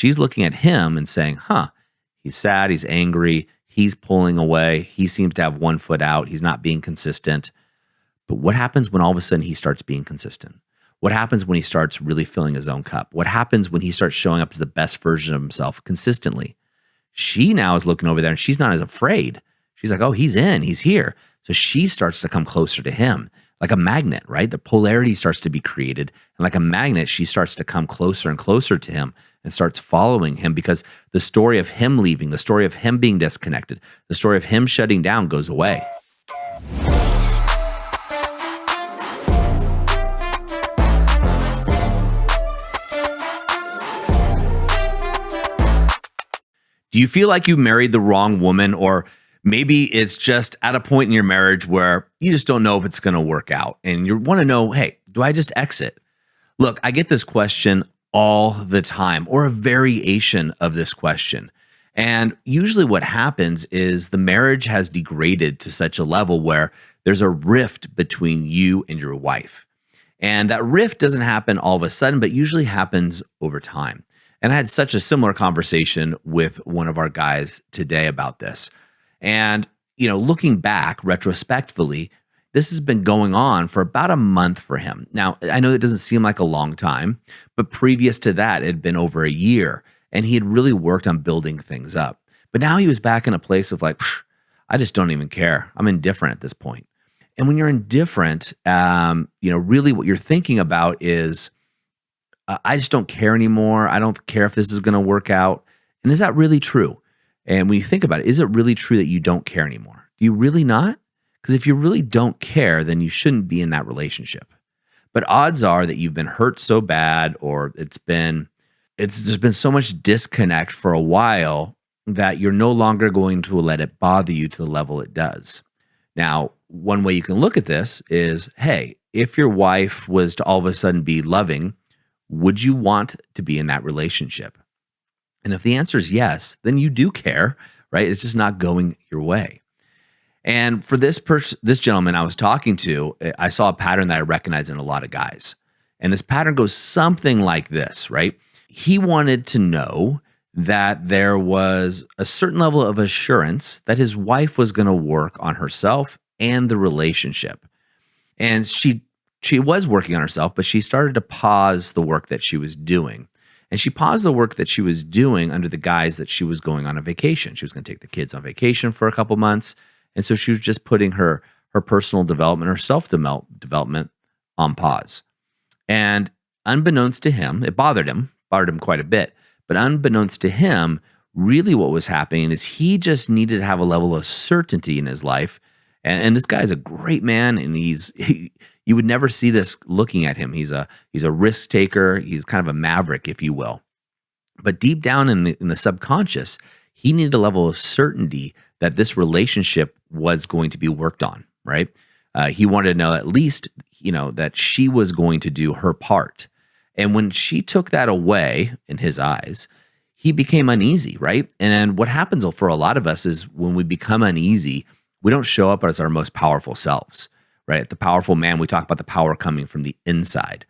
she's looking at him and saying, huh, he's sad, he's angry, he's pulling away, he seems to have one foot out, he's not being consistent. But what happens when all of a sudden he starts being consistent? What happens when he starts really filling his own cup? What happens when he starts showing up as the best version of himself consistently? She now is looking over there and she's not as afraid. She's like, oh, he's in, he's here. So she starts to come closer to him like a magnet, right? The polarity starts to be created. And like a magnet, she starts to come closer and closer to him and starts following him because the story of him leaving, the story of him being disconnected, the story of him shutting down goes away. Do you feel like you married the wrong woman, or maybe it's just at a point in your marriage where you just don't know if it's going to work out and you want to know, hey, do I just exit? Look, I get this question all the time, or a variation of this question. And usually what happens is the marriage has degraded to such a level where there's a rift between you and your wife. And that rift doesn't happen all of a sudden, but usually happens over time. And I had such a similar conversation with one of our guys today about this. And, looking back retrospectively, this has been going on for about a month for him. Now, I know it doesn't seem like a long time, but previous to that, it had been over a year, and he had really worked on building things up. But now he was back in a place of like, I just don't even care. I'm indifferent at this point. And when you're indifferent, really what you're thinking about is, I just don't care anymore. I don't care if this is going to work out. And is that really true? And when you think about it, is it really true that you don't care anymore? Do you really not? Because if you really don't care, then you shouldn't be in that relationship. But odds are that you've been hurt so bad, or there's been so much disconnect for a while that you're no longer going to let it bother you to the level it does. Now, one way you can look at this is, hey, if your wife was to all of a sudden be loving, would you want to be in that relationship? And if the answer is yes, then you do care, right? It's just not going your way. And for this gentleman I was talking to, I saw a pattern that I recognize in a lot of guys. And this pattern goes something like this, right? He wanted to know that there was a certain level of assurance that his wife was going to work on herself and the relationship. And she was working on herself, but she started to pause the work that she was doing. And she paused the work that she was doing under the guise that she was going on a vacation. She was going to take the kids on vacation for a couple months. And so she was just putting her personal development, her self-development on pause. And unbeknownst to him, it bothered him quite a bit. But unbeknownst to him, really what was happening is he just needed to have a level of certainty in his life. And this guy is a great man, and you would never see this looking at him. He's a risk taker. He's kind of a maverick, if you will. But deep down in the subconscious, he needed a level of certainty that this relationship was going to be worked on, right? He wanted to know at least, that she was going to do her part. And when she took that away in his eyes, he became uneasy, right? And what happens for a lot of us is when we become uneasy, we don't show up as our most powerful selves, right? The powerful man, we talk about the power coming from the inside.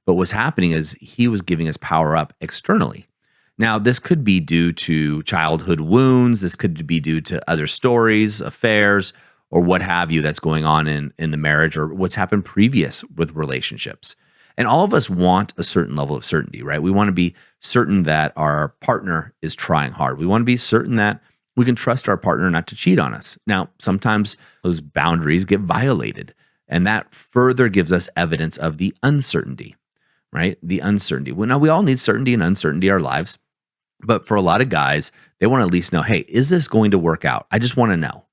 But what's happening is he was giving his power up externally. Now, this could be due to childhood wounds. This could be due to other stories, affairs, or what have you that's going on in the marriage, or what's happened previous with relationships. And all of us want a certain level of certainty, right? We want to be certain that our partner is trying hard. We want to be certain that we can trust our partner not to cheat on us. Now, sometimes those boundaries get violated, and that further gives us evidence of the uncertainty, right? The uncertainty. Well, now, we all need certainty and uncertainty in our lives, but for a lot of guys, they want to at least know, hey, is this going to work out? I just want to know,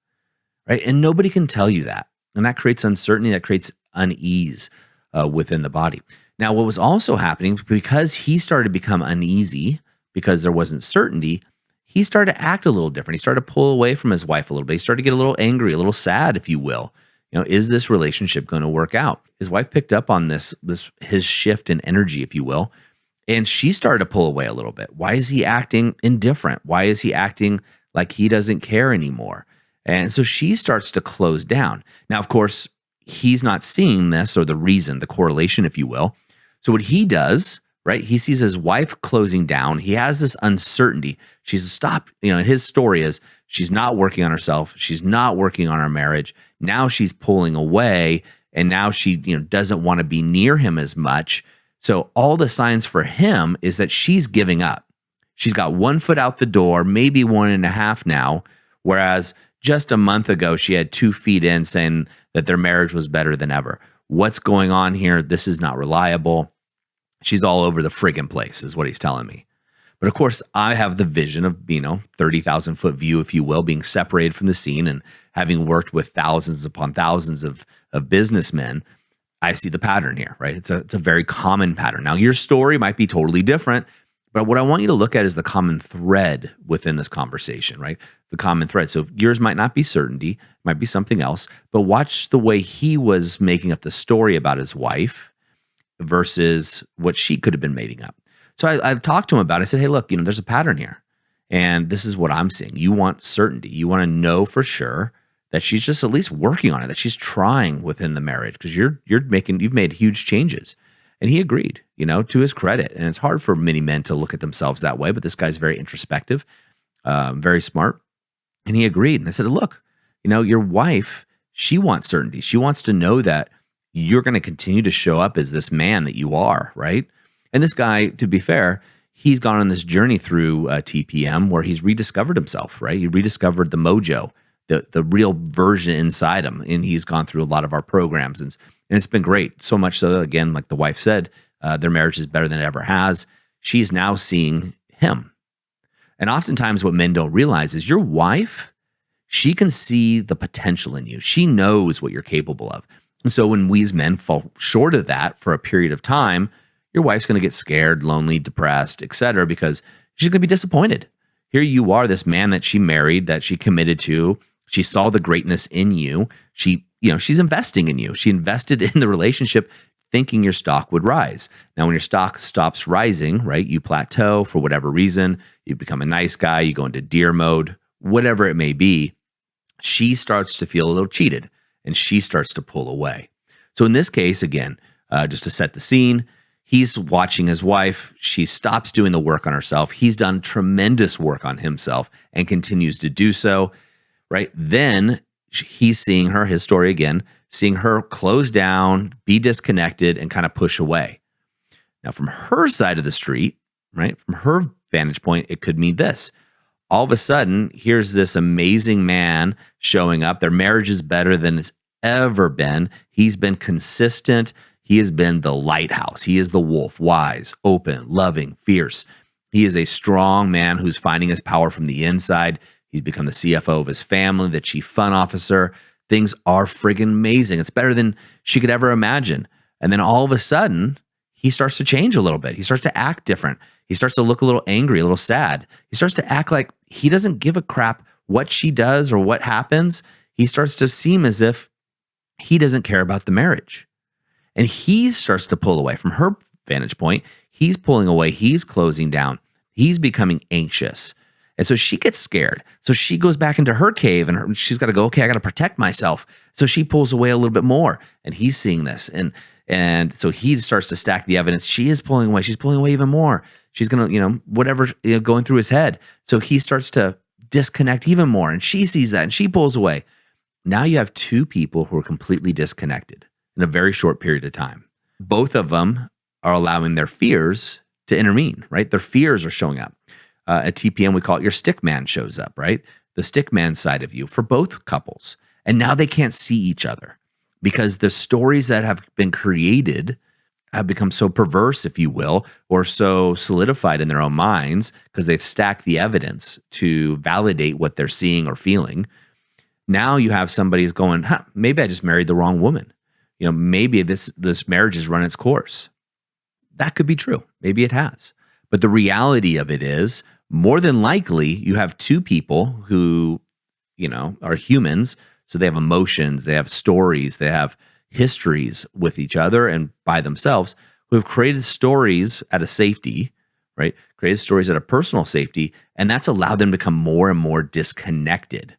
right? And nobody can tell you that. And that creates uncertainty, that creates unease within the body. Now, what was also happening, because he started to become uneasy because there wasn't certainty, he started to act a little different. He started to pull away from his wife a little bit. He started to get a little angry, a little sad, if you will. Is this relationship going to work out? His wife picked up on his shift in energy, if you will, and she started to pull away a little bit. Why is he acting indifferent? Why is he acting like he doesn't care anymore? And so she starts to close down. Now, of course, he's not seeing this, or the reason, the correlation, if you will. So what he does, right? He sees his wife closing down. He has this uncertainty. She's stopped, his story is she's not working on herself. She's not working on her marriage. Now she's pulling away, and now she, doesn't want to be near him as much. So all the signs for him is that she's giving up. She's got 1 foot out the door, maybe 1.5 now, whereas just a month ago, she had 2 feet in saying that their marriage was better than ever. What's going on here? This is not reliable. She's all over the friggin' place, is what he's telling me. But of course, I have the vision of, 30,000 foot view, if you will, being separated from the scene and having worked with thousands upon thousands of businessmen. I see the pattern here, right? It's a very common pattern. Now, your story might be totally different, but what I want you to look at is the common thread within this conversation, right? The common thread. So yours might not be certainty, might be something else, but watch the way he was making up the story about his wife versus what she could have been making up. So I talked to him about it. I said, hey, look, there's a pattern here, and this is what I'm seeing. You want certainty. You want to know for sure that she's just at least working on it, that she's trying within the marriage, because you've made huge changes. And he agreed, to his credit. And it's hard for many men to look at themselves that way, but this guy's very introspective, very smart. And he agreed. And I said, look, your wife, she wants certainty. She wants to know that you're going to continue to show up as this man that you are, right? And this guy, to be fair, he's gone on this journey through TPM where he's rediscovered himself, right? He rediscovered the mojo, the real version inside him. And he's gone through a lot of our programs, and it's been great. So much so, again, like the wife said, their marriage is better than it ever has. She's now seeing him. And oftentimes what men don't realize is your wife, she can see the potential in you. She knows what you're capable of. And so when we as men fall short of that for a period of time, your wife's going to get scared, lonely, depressed, etc., because she's going to be disappointed. Here you are, this man that she married, that she committed to. She saw the greatness in you. She's investing in you. She invested in the relationship thinking your stock would rise. Now, when your stock stops rising, right, you plateau for whatever reason, you become a nice guy, you go into deer mode, whatever it may be, she starts to feel a little cheated and she starts to pull away. So in this case, again, just to set the scene, he's watching his wife. She stops doing the work on herself. He's done tremendous work on himself and continues to do so, right? Then he's seeing her, his story again, seeing her close down, be disconnected, and kind of push away. Now, from her side of the street, right, from her vantage point, it could mean this. All of a sudden, here's this amazing man showing up. Their marriage is better than it's ever been. He's been consistent. He has been the lighthouse. He is the wolf, wise, open, loving, fierce. He is a strong man who's finding his power from the inside. He's become the CFO of his family, the chief fun officer. Things are friggin' amazing. It's better than she could ever imagine. And then all of a sudden, he starts to change a little bit. He starts to act different. He starts to look a little angry, a little sad. He starts to act like he doesn't give a crap what she does or what happens. He starts to seem as if he doesn't care about the marriage. And he starts to pull away from her vantage point. He's pulling away. He's closing down. He's becoming anxious. And so she gets scared. So she goes back into her cave and she's got to go, okay, I got to protect myself. So she pulls away a little bit more, and he's seeing this. And so he starts to stack the evidence. She is pulling away. She's pulling away even more. She's going to, whatever, going through his head. So he starts to disconnect even more. And she sees that and she pulls away. Now you have two people who are completely disconnected in a very short period of time. Both of them are allowing their fears to intervene, right? Their fears are showing up. At TPM, we call it your stick man shows up, right? The stick man side of you for both couples. And now they can't see each other because the stories that have been created have become so perverse, if you will, or so solidified in their own minds because they've stacked the evidence to validate what they're seeing or feeling. Now you have somebody who's going, maybe I just married the wrong woman. Maybe this marriage has run its course. That could be true. Maybe it has. But the reality of it is, more than likely, you have two people who, are humans. So they have emotions, they have stories, they have histories with each other and by themselves, who have created stories at a safety, right? Created stories at a personal safety, and that's allowed them to become more and more disconnected.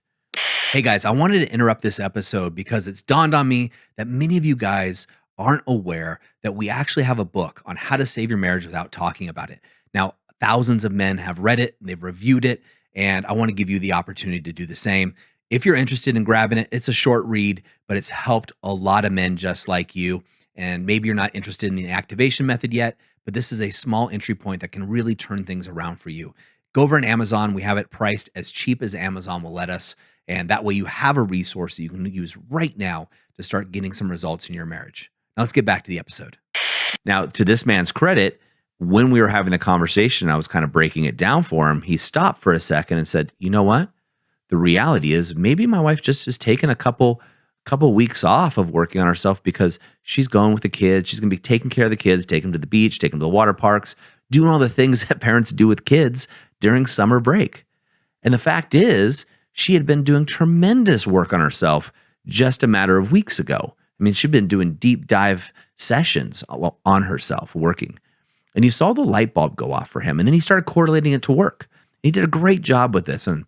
Hey guys, I wanted to interrupt this episode because it's dawned on me that many of you guys aren't aware that we actually have a book on how to save your marriage without talking about it. Now, thousands of men have read it, they've reviewed it, and I want to give you the opportunity to do the same. If you're interested in grabbing it, it's a short read, but it's helped a lot of men just like you. And maybe you're not interested in the activation method yet, but this is a small entry point that can really turn things around for you. Go over on Amazon. We have it priced as cheap as Amazon will let us. And that way you have a resource that you can use right now to start getting some results in your marriage. Now let's get back to the episode. Now, to this man's credit, when we were having the conversation, I was kind of breaking it down for him. He stopped for a second and said, you know what? The reality is maybe my wife just has taken a couple weeks off of working on herself because she's going with the kids. She's going to be taking care of the kids, taking them to the beach, taking them to the water parks, doing all the things that parents do with kids during summer break. And the fact is, she had been doing tremendous work on herself just a matter of weeks ago. I mean, she'd been doing deep dive sessions on herself, working. And you saw the light bulb go off for him. And then he started correlating it to work. He did a great job with this. And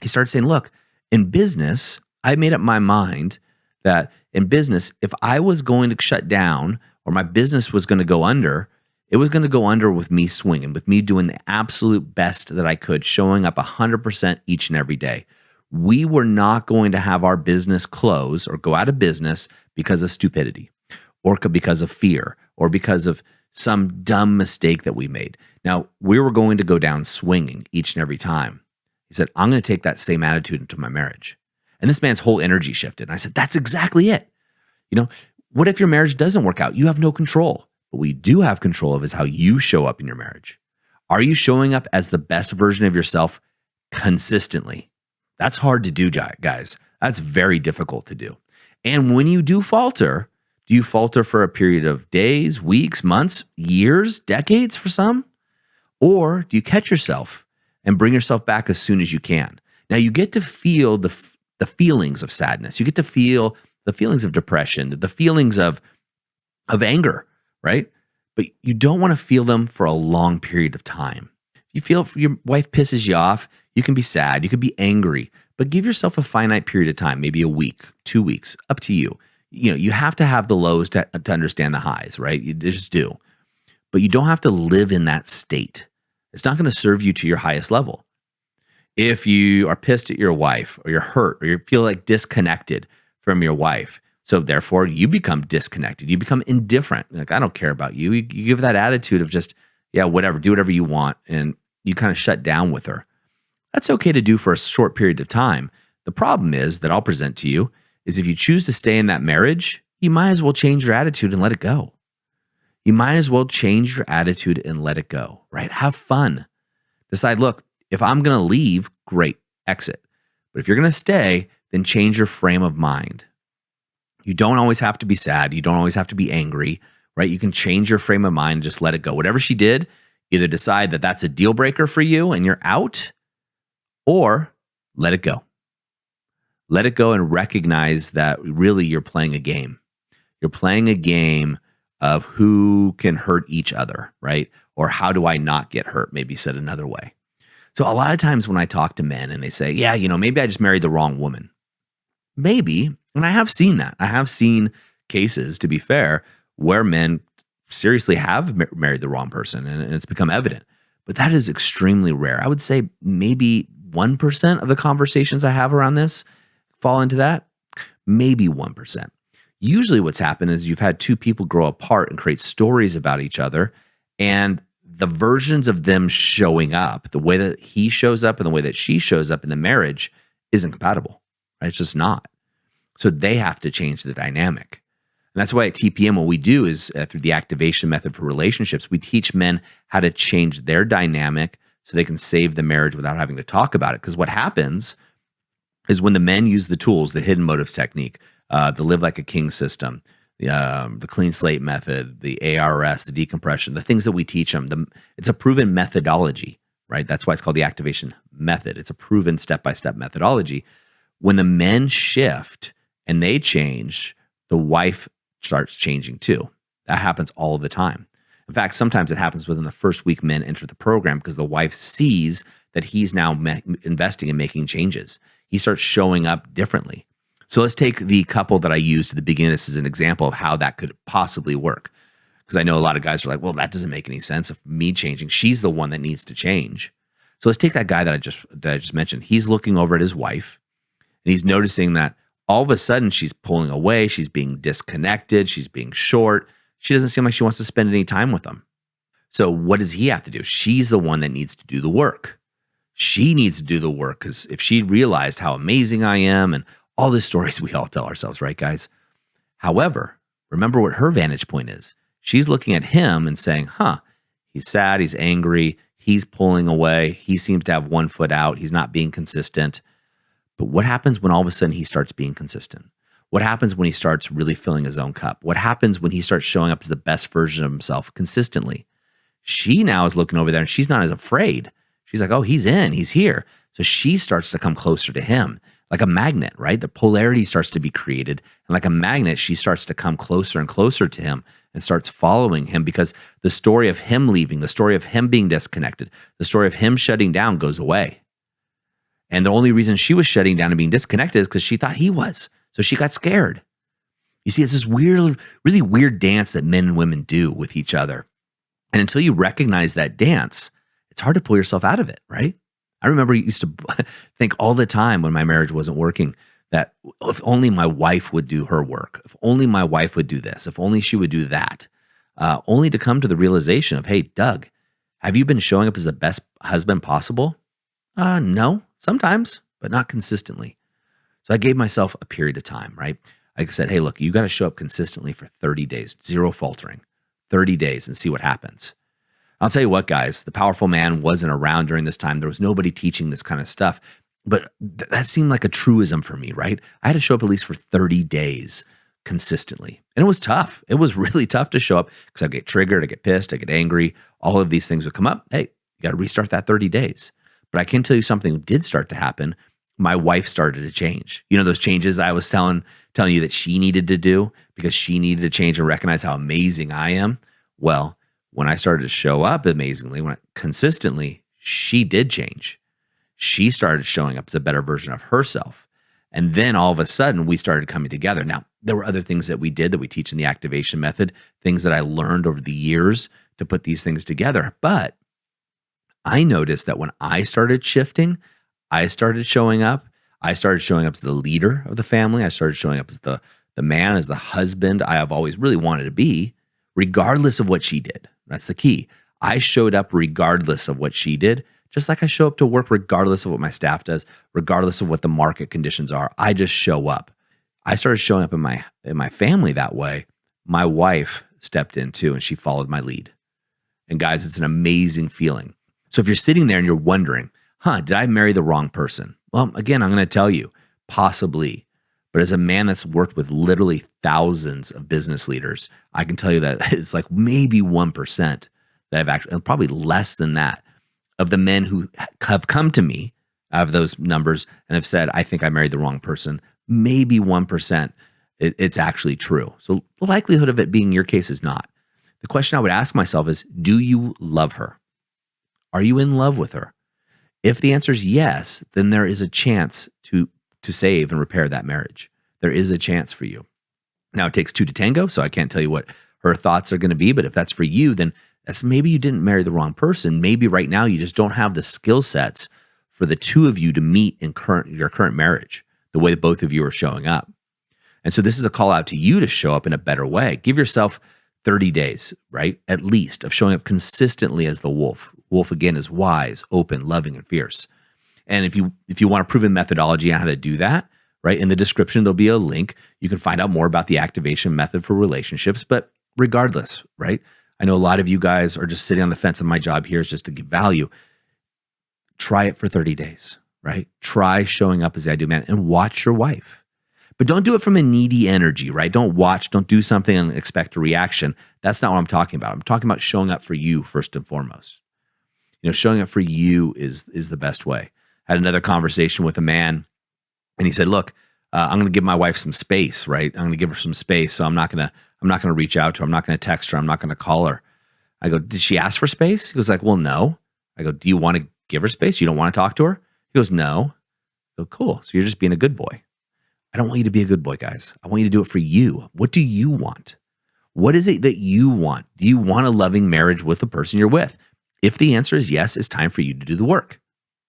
he started saying, look, in business, I made up my mind that in business, if I was going to shut down or my business was going to go under, it was going to go under with me swinging, with me doing the absolute best that I could, showing up 100% each and every day. We were not going to have our business close or go out of business because of stupidity or because of fear or because of some dumb mistake that we made. Now, we were going to go down swinging each and every time. He said, I'm going to take that same attitude into my marriage. And this man's whole energy shifted. And I said, that's exactly it. You know, what if your marriage doesn't work out? You have no control. What we do have control of is how you show up in your marriage. Are you showing up as the best version of yourself consistently? That's hard to do, guys. That's very difficult to do. And when you do falter, do you falter for a period of days, weeks, months, years, decades for some? Or do you catch yourself and bring yourself back as soon as you can? Now, you get to feel the feelings of sadness. You get to feel the feelings of depression, the feelings of anger, right? But you don't want to feel them for a long period of time. If you feel your wife pisses you off, you can be sad, you could be angry, but give yourself a finite period of time, maybe a week, 2 weeks, up to you. You know, you have to have the lows to understand the highs, right? You just do. But you don't have to live in that state. It's not going to serve you to your highest level. If you are pissed at your wife or you're hurt or you feel like disconnected from your wife, so therefore you become disconnected, you become indifferent. Like, I don't care about you. You give that attitude of just, yeah, whatever, do whatever you want. And you kind of shut down with her. That's okay to do for a short period of time. The problem is that I'll present to you is if you choose to stay in that marriage, you might as well change your attitude and let it go. You might as well change your attitude and let it go, right? Have fun. Decide, look, if I'm going to leave, great, exit. But if you're going to stay, then change your frame of mind. You don't always have to be sad. You don't always have to be angry, right? You can change your frame of mind and just let it go. Whatever she did, either decide that that's a deal breaker for you and you're out, or let it go. Let it go and recognize that really you're playing a game. You're playing a game of who can hurt each other, right? Or how do I not get hurt? Maybe said another way. So a lot of times when I talk to men and they say, yeah, you know, maybe I just married the wrong woman. Maybe, and I have seen that. I have seen cases, to be fair, where men seriously have married the wrong person and it's become evident. But that is extremely rare. I would say maybe 1% of the conversations I have around this fall into that. Maybe 1%. Usually what's happened is you've had two people grow apart and create stories about each other, and the versions of them showing up, the way that he shows up and the way that she shows up in the marriage isn't compatible. Right? It's just not. So they have to change the dynamic. And that's why at TPM, what we do is through the activation method for relationships, we teach men how to change their dynamic so they can save the marriage without having to talk about it. Because what happens is when the men use the tools, the hidden motives technique, the live like a king system, the clean slate method, the ARS, the decompression, the things that we teach them, it's a proven methodology, right? That's why it's called the activation method. It's a proven step-by-step methodology. When the men shift and they change, the wife starts changing too. That happens all the time. In fact, sometimes it happens within the first week men enter the program because the wife sees that he's now investing and making changes. He starts showing up differently. So let's take the couple that I used at the beginning of this as an example of how that could possibly work. Because I know a lot of guys are like, well, that doesn't make any sense of me changing. She's the one that needs to change. So let's take that guy that I just mentioned. He's looking over at his wife and he's noticing that all of a sudden she's pulling away, she's being disconnected, she's being short. She doesn't seem like she wants to spend any time with him. So what does he have to do? She's the one that needs to do the work. She needs to do the work because if she realized how amazing I am and all the stories we all tell ourselves, right, guys? However, remember what her vantage point is. She's looking at him and saying, he's sad, he's angry, he's pulling away, he seems to have one foot out, he's not being consistent. But what happens when all of a sudden he starts being consistent? What happens when he starts really filling his own cup? What happens when he starts showing up as the best version of himself consistently? She now is looking over there and she's not as afraid. She's like, oh, he's in, he's here. So she starts to come closer to him like a magnet, right? The polarity starts to be created. And like a magnet, she starts to come closer and closer to him and starts following him because the story of him leaving, the story of him being disconnected, the story of him shutting down goes away. And the only reason she was shutting down and being disconnected is because she thought he was. So she got scared. You see, it's this weird, really weird dance that men and women do with each other. And until you recognize that dance, it's hard to pull yourself out of it, right? I remember you used to think all the time when my marriage wasn't working that if only my wife would do her work, if only my wife would do this, if only she would do that, only to come to the realization of, hey, Doug, have you been showing up as the best husband possible? No, sometimes, but not consistently. So I gave myself a period of time, right? I said, hey, look, you got to show up consistently for 30 days, zero faltering, 30 days and see what happens. I'll tell you what, guys, the powerful man wasn't around during this time. There was nobody teaching this kind of stuff, but that seemed like a truism for me, right? I had to show up at least for 30 days consistently. And it was tough. It was really tough to show up because I'd get triggered, I'd get pissed, I'd get angry. All of these things would come up. Hey, you got to restart that 30 days. But I can tell you something did start to happen. My wife started to change. You know, those changes I was telling you that she needed to do because she needed to change and recognize how amazing I am. Well, when I started to show up amazingly, consistently, she did change. She started showing up as a better version of herself. And then all of a sudden, we started coming together. Now, there were other things that we did that we teach in the activation method, things that I learned over the years to put these things together. But I noticed that when I started shifting, I started showing up. I started showing up as the leader of the family. I started showing up as the man, as the husband I have always really wanted to be, regardless of what she did. That's the key. I showed up regardless of what she did, just like I show up to work regardless of what my staff does, regardless of what the market conditions are. I just show up. I started showing up in my family that way. My wife stepped in too, and she followed my lead. And guys, it's an amazing feeling. So if you're sitting there and you're wondering, did I marry the wrong person? Well, again, I'm going to tell you, possibly. But as a man that's worked with literally thousands of business leaders, I can tell you that it's like maybe 1% that I've actually, and probably less than that, of the men who have come to me out of those numbers and have said, I think I married the wrong person. Maybe 1%, it's actually true. So the likelihood of it being your case is not. The question I would ask myself is, do you love her? Are you in love with her? If the answer is yes, then there is a chance to save and repair that marriage. There is a chance for you. Now, it takes two to tango, so I can't tell you what her thoughts are going to be, but if that's for you, then that's maybe you didn't marry the wrong person. Maybe right now you just don't have the skill sets for the two of you to meet in your current marriage, the way that both of you are showing up. And so this is a call out to you to show up in a better way. Give yourself 30 days, right? At least, of showing up consistently as the wolf. Wolf, again, is wise, open, loving, and fierce. And if you want a proven methodology on how to do that, right, in the description, there'll be a link. You can find out more about the activation method for relationships. But regardless, right, I know a lot of you guys are just sitting on the fence, and my job here is just to give value. Try it for 30 days, right? Try showing up as the ideal man and watch your wife. But don't do it from a needy energy, right? Don't do something and expect a reaction. That's not what I'm talking about. I'm talking about showing up for you first and foremost. You know, showing up for you is the best way. I had another conversation with a man, and he said, "Look, I'm going to give my wife some space, right? I'm going to give her some space, so I'm not going to reach out to her. I'm not going to text her. I'm not going to call her." I go, "Did she ask for space?" He was like, "Well, no." I go, "Do you want to give her space? You don't want to talk to her?" He goes, "No." I go, "Cool. So you're just being a good boy." I don't want you to be a good boy, guys. I want you to do it for you. What do you want? What is it that you want? Do you want a loving marriage with the person you're with? If the answer is yes, it's time for you to do the work.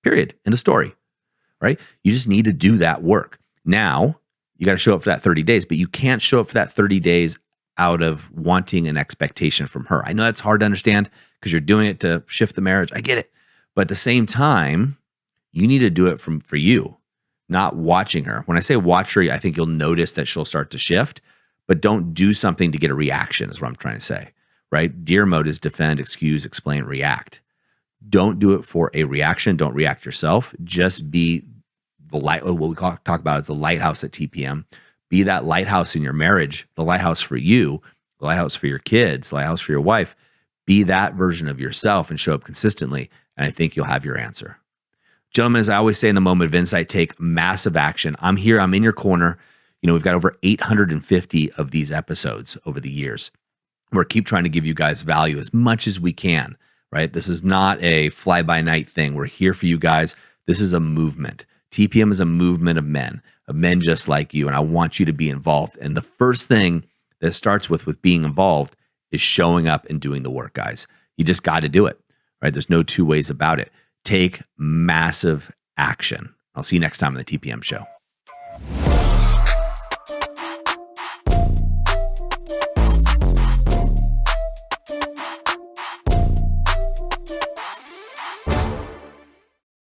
Period. End of story. Right? You just need to do that work. Now, you got to show up for that 30 days, but you can't show up for that 30 days out of wanting an expectation from her. I know that's hard to understand because you're doing it to shift the marriage. I get it. But at the same time, you need to do it for you, not watching her. When I say watch her, I think you'll notice that she'll start to shift, but don't do something to get a reaction is what I'm trying to say, right? Deer mode is defend, excuse, explain, react. Don't do it for a reaction. Don't react yourself. Just be the light. What we talk about is the lighthouse at TPM. Be that lighthouse in your marriage, the lighthouse for you, the lighthouse for your kids, the lighthouse for your wife. Be that version of yourself and show up consistently. And I think you'll have your answer. Gentlemen, as I always say in the moment of insight, take massive action. I'm here. I'm in your corner. We've got over 850 of these episodes over the years. We're keep trying to give you guys value as much as we can, right? This is not a fly-by-night thing. We're here for you guys. This is a movement. TPM is a movement of men just like you, and I want you to be involved. And the first thing that starts with being involved is showing up and doing the work, guys. You just got to do it, right? There's no two ways about it. Take massive action. I'll see you next time on the TPM show.